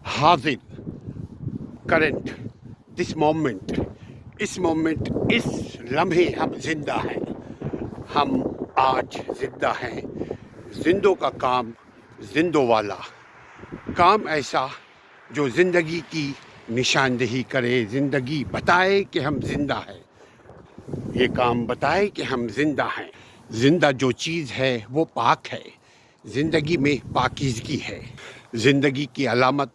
حاضر current this moment, اس moment, اس لمحے ہم زندہ ہیں، ہم آج زندہ ہیں۔ زندوں کا کام زندوں والا، کام ایسا جو زندگی کی نشاندہی کرے، زندگی بتائے کہ ہم زندہ ہیں، یہ کام بتائے کہ ہم زندہ ہیں۔ زندہ جو چیز ہے وہ پاک ہے، زندگی میں پاکیزگی ہے، زندگی کی علامت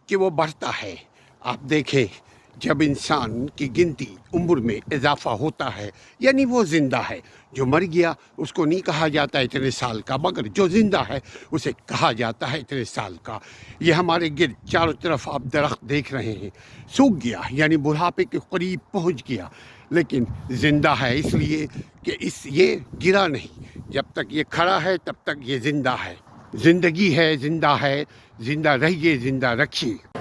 کہ وہ بڑھتا ہے۔ آپ دیکھیں جب انسان کی گنتی عمر میں اضافہ ہوتا ہے یعنی وہ زندہ ہے۔ جو مر گیا اس کو نہیں کہا جاتا اتنے سال کا، مگر جو زندہ ہے اسے کہا جاتا ہے اتنے سال کا۔ یہ ہمارے گرد چاروں طرف آپ درخت دیکھ رہے ہیں، سوکھ گیا یعنی بڑھاپے کے قریب پہنچ گیا، لیکن زندہ ہے اس لیے کہ یہ گرا نہیں۔ جب تک یہ کھڑا ہے تب تک یہ زندہ ہے۔ زندگی ہے، زندہ ہے، زندہ رہیے، زندہ رکھیے۔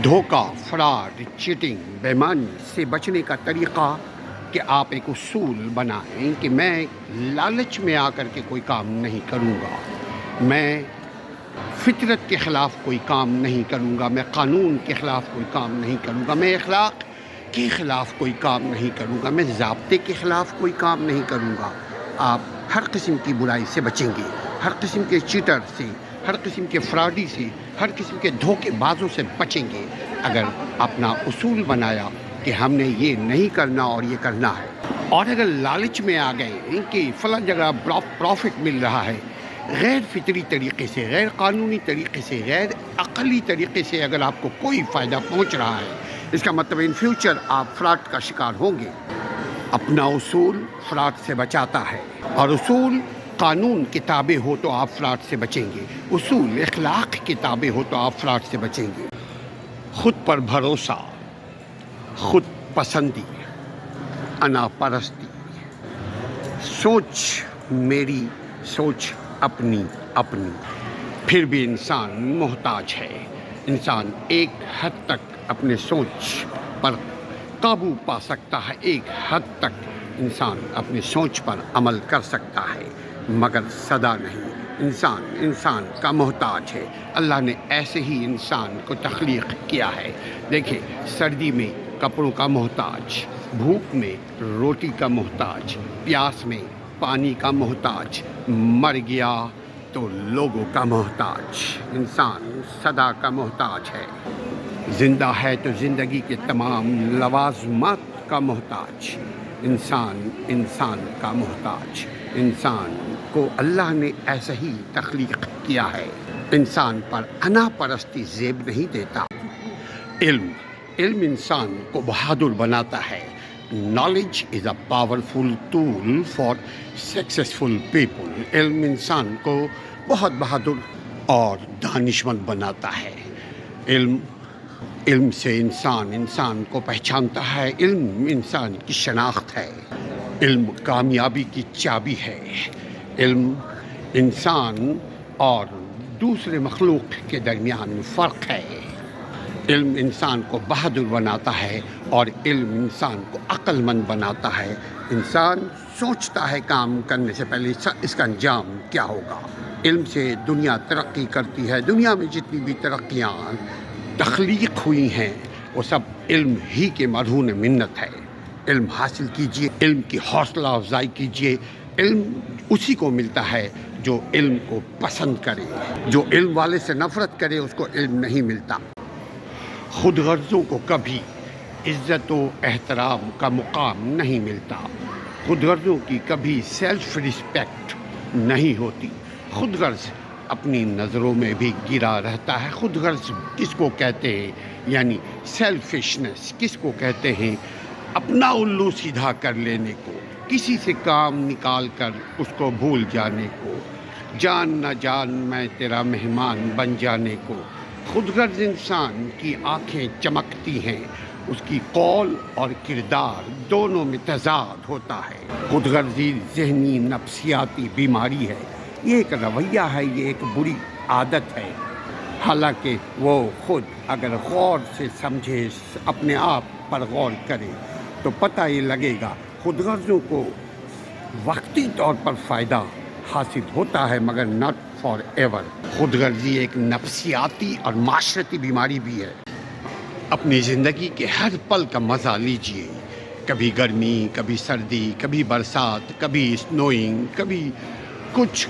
دھوکہ، فراڈ، چیٹنگ، بےایمانی سے بچنے کا طریقہ کہ آپ ایک اصول بنائیں کہ میں لالچ میں آ کر کے کوئی کام نہیں کروں گا، میں فطرت کے خلاف کوئی کام نہیں کروں گا، میں قانون کے خلاف کوئی کام نہیں کروں گا، میں اخلاق کے خلاف کوئی کام نہیں کروں گا، میں ضابطے کے خلاف کوئی کام نہیں کروں گا۔ آپ ہر قسم کی برائی سے بچیں گے، ہر قسم کے چیٹر سے، ہر قسم کے فراڈی سے، ہر قسم کے دھوکے بازوں سے بچیں گے اگر اپنا اصول بنایا کہ ہم نے یہ نہیں کرنا اور یہ کرنا ہے۔ اور اگر لالچ میں آ گئے کہ فلاں جگہ پروفٹ مل رہا ہے، غیر فطری طریقے سے، غیر قانونی طریقے سے، غیر عقلی طریقے سے اگر آپ کو کوئی فائدہ پہنچ رہا ہے، اس کا مطلب ان فیوچر آپ فراڈ کا شکار ہوں گے۔ اپنا اصول فراڈ سے بچاتا ہے، اور اصول قانون کتابیں ہو تو آپ فراڈ سے بچیں گے، اصول اخلاق کتابیں ہو تو آپ فراڈ سے بچیں گے۔ خود پر بھروسہ، خود پسندی، انا پرستی، سوچ میری، سوچ اپنی اپنی، پھر بھی انسان محتاج ہے۔ انسان ایک حد تک اپنے سوچ پر قابو پا سکتا ہے، ایک حد تک انسان اپنی سوچ پر عمل کر سکتا ہے، مگر سدا نہیں۔ انسان کا محتاج ہے۔ اللہ نے ایسے ہی انسان کو تخلیق کیا ہے۔ دیکھیں، سردی میں کپڑوں کا محتاج، بھوک میں روٹی کا محتاج، پیاس میں پانی کا محتاج، مر گیا تو لوگوں کا محتاج۔ انسان سدا کا محتاج ہے۔ زندہ ہے تو زندگی کے تمام لوازمات کا محتاج۔ انسان کا محتاج۔ انسان کو اللہ نے ایسا ہی تخلیق کیا ہے۔ انسان پر انا پرستی زیب نہیں دیتا۔ علم انسان کو بہادر بناتا ہے۔ Knowledge is a powerful tool for successful people۔ علم انسان کو بہت بہادر اور دانشمند بناتا ہے۔ علم سے انسان کو پہچانتا ہے۔ علم انسان کی شناخت ہے۔ علم کامیابی کی چابی ہے۔ علم انسان اور دوسرے مخلوق کے درمیان فرق ہے۔ علم انسان کو بہادر بناتا ہے اور علم انسان کو عقل مند بناتا ہے۔ انسان سوچتا ہے کام کرنے سے پہلے اس کا انجام کیا ہوگا۔ علم سے دنیا ترقی کرتی ہے۔ دنیا میں جتنی بھی ترقیاں تخلیق ہوئی ہیں وہ سب علم ہی کے مرہون منت ہے۔ علم حاصل کیجئے، علم کی حوصلہ افزائی کیجئے۔ علم اسی کو ملتا ہے جو علم کو پسند کرے۔ جو علم والے سے نفرت کرے اس کو علم نہیں ملتا۔ خود غرضوں کو کبھی عزت و احترام کا مقام نہیں ملتا۔ خود غرضوں کی کبھی سیلف رسپیکٹ نہیں ہوتی۔ خود غرض اپنی نظروں میں بھی گرا رہتا ہے۔ خود غرض کس کو کہتے ہیں؟ یعنی سیلفشنس کس کو کہتے ہیں؟ اپنا الو سیدھا کر لینے کو، کسی سے کام نکال کر اس کو بھول جانے کو، جان نہ جان میں تیرا مہمان بن جانے کو۔ خود غرض انسان کی آنکھیں چمکتی ہیں، اس کی قول اور کردار دونوں میں تضاد ہوتا ہے۔ خود غرضی ذہنی نفسیاتی بیماری ہے، یہ ایک رویہ ہے، یہ ایک بری عادت ہے۔ حالانکہ وہ خود اگر غور سے سمجھے، اپنے آپ پر غور کرے تو پتہ ہی لگے گا خود غرضوں کو وقتی طور پر فائدہ حاصل ہوتا ہے مگر ناٹ فار ایور. خود غرضی ایک نفسیاتی اور معاشرتی بیماری بھی ہے. اپنی زندگی کے ہر پل کا مزہ لیجئے. کبھی گرمی، کبھی سردی، کبھی برسات، کبھی اسنوئنگ، کبھی کچھ،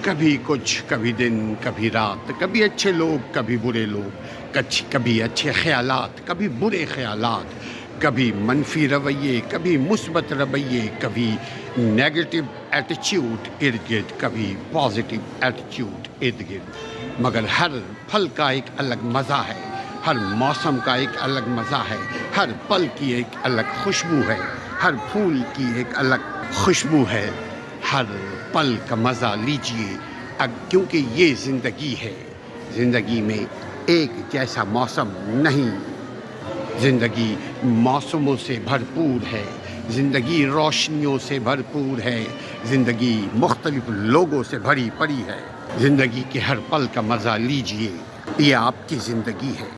کبھی دن، کبھی رات، کبھی اچھے لوگ، کبھی برے لوگ، کبھی اچھے خیالات، کبھی برے خیالات، کبھی منفی رویے، کبھی مثبت رویے، کبھی نیگیٹو ایٹیچیوڈ ارد گرد، کبھی پازیٹیو ایٹیچیوڈ ارد گرد. مگر ہر پھل کا ایک الگ مزہ ہے، ہر موسم کا ایک الگ مزہ ہے، ہر پل کی ایک الگ خوشبو ہے، ہر پھول کی ایک الگ خوشبو ہے. ہر پل کا مزہ لیجئے کیونکہ یہ زندگی ہے. زندگی میں ایک جیسا موسم نہیں. زندگی موسموں سے بھرپور ہے. زندگی روشنیوں سے بھرپور ہے. زندگی مختلف لوگوں سے بھری پڑی ہے. زندگی کے ہر پل کا مزہ لیجئے. یہ آپ کی زندگی ہے.